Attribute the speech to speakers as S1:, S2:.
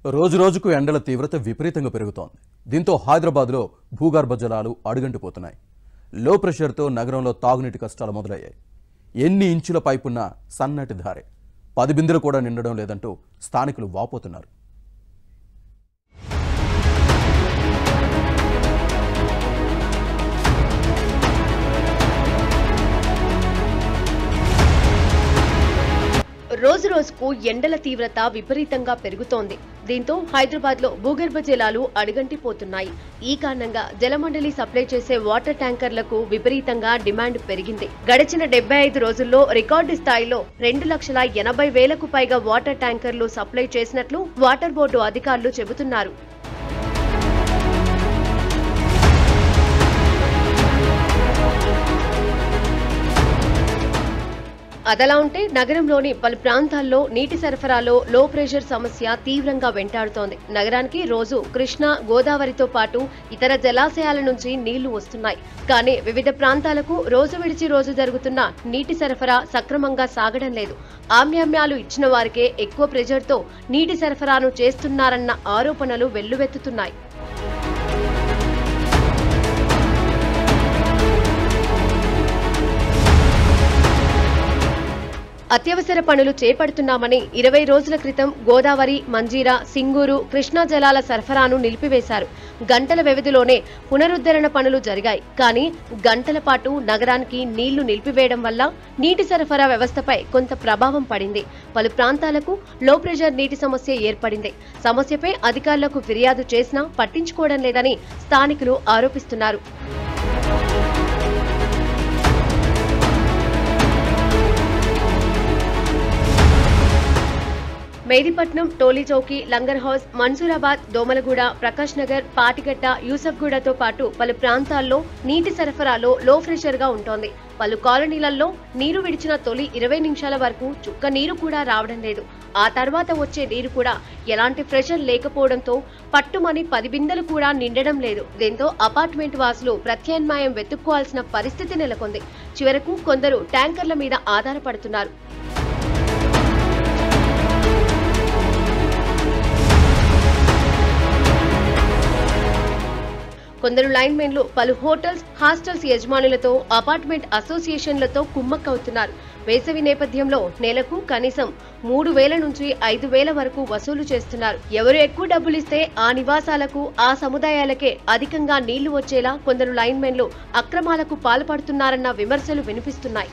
S1: రోజురోజుకు ఎండల తీవ్రత విపరీతంగా పెరుగుతోంది. దీంతో హైదరాబాద్లో భూగర్భ జలాలు అడుగంటిపోతున్నాయి. లో ప్రెషర్తో నగరంలో తాగునీటి కష్టాలు మొదలయ్యాయి. ఎన్ని ఇంచుల పైపున్నా సన్నటి ధారే 10 బిందెలు కూడా నిండడం లేదంటూ స్థానికులు వాపోతున్నారు.
S2: రోజు రోజుకు ఎండల తీవ్రత విపరీతంగా పెరుగుతోంది. దీంతో హైదరాబాద్ లో భూగర్భ జలాలు అడుగంటిపోతున్నాయి. ఈ కారణంగా జలమండలి సప్లై చేసే వాటర్ ట్యాంకర్లకు విపరీతంగా డిమాండ్ పెరిగింది. గడిచిన 75 రోజుల్లో రికార్డు స్థాయిలో 2,80,000కు పైగా వాటర్ ట్యాంకర్లు సప్లై చేసినట్లు వాటర్ బోర్డు అధికారులు చెబుతున్నారు. అదలా ఉంటే నగరంలోని పలు ప్రాంతాల్లో నీటి సరఫరాలో లో ప్రెషర్ సమస్య తీవ్రంగా వెంటాడుతోంది. నగరానికి రోజు కృష్ణా, గోదావరితో పాటు ఇతర జలాశయాల నుంచి నీళ్లు వస్తున్నాయి. కానీ వివిధ ప్రాంతాలకు రోజు విడిచి రోజు జరుగుతున్న నీటి సరఫరా సక్రమంగా సాగడం లేదు. ఆమ్యామ్యాలు ఇచ్చిన వారికే ఎక్కువ ప్రెషర్తో నీటి సరఫరాను చేస్తున్నారన్న ఆరోపణలు వెల్లువెత్తుతున్నాయి. అత్యవసర పనులు చేపడుతున్నామని 20 రోజుల క్రితం గోదావరి, మంజీరా, సింగూరు, కృష్ణా జలాల సరఫరాను నిలిపివేశారు. గంటల వ్యవధిలోనే పునరుద్ధరణ పనులు జరిగాయి. కానీ గంటల పాటు నగరానికి నీళ్లు నిలిపివేయడం వల్ల నీటి సరఫరా వ్యవస్థపై కొంత ప్రభావం పడింది. పలు ప్రాంతాలకు లో ప్రెషర్ నీటి సమస్య ఏర్పడింది. సమస్యపై అధికారులకు ఫిర్యాదు చేసినా పట్టించుకోవడం లేదని స్థానికులు ఆరోపిస్తున్నారు. మేదిపట్నం, టోలీచౌకి, లంగర్ హౌస్, మన్సూరాబాద్, దోమలగూడ, ప్రకాష్ నగర్, పాటిగట్ట, యూసఫ్గూడతో పాటు పలు ప్రాంతాల్లో నీటి సరఫరాలో లో ప్రెషర్ గా ఉంటోంది. పలు కాలనీలలో నీరు విడిచిన తొలి 20 నిమిషాల వరకు చుక్క నీరు కూడా రావడం లేదు. ఆ తర్వాత వచ్చే నీరు కూడా ఎలాంటి ప్రెషర్ లేకపోవడంతో పట్టుమని 10 బిందెలు కూడా నిండడం లేదు. దీంతో అపార్ట్మెంట్ వాసులు ప్రత్యామ్నాయం వెతుక్కోవాల్సిన పరిస్థితి నెలకొంది. చివరకు కొందరు ట్యాంకర్ల మీద ఆధారపడుతున్నారు. కొందరు లైన్మెన్లు పలు హోటల్స్, హాస్టల్స్ యజమానులతో, అపార్ట్మెంట్ అసోసియేషన్లతో కుమ్మక్కవుతున్నారు. వేసవి నేపథ్యంలో నెలకు కనీసం 3,000 నుంచి 5,000 వరకు వసూలు చేస్తున్నారు. ఎవరు ఎక్కువ డబ్బులిస్తే ఆ నివాసాలకు, ఆ సముదాయాలకే అధికంగా నీళ్లు వచ్చేలా కొందరు లైన్మెన్లు అక్రమాలకు పాల్పడుతున్నారన్న విమర్శలు వినిపిస్తున్నాయి.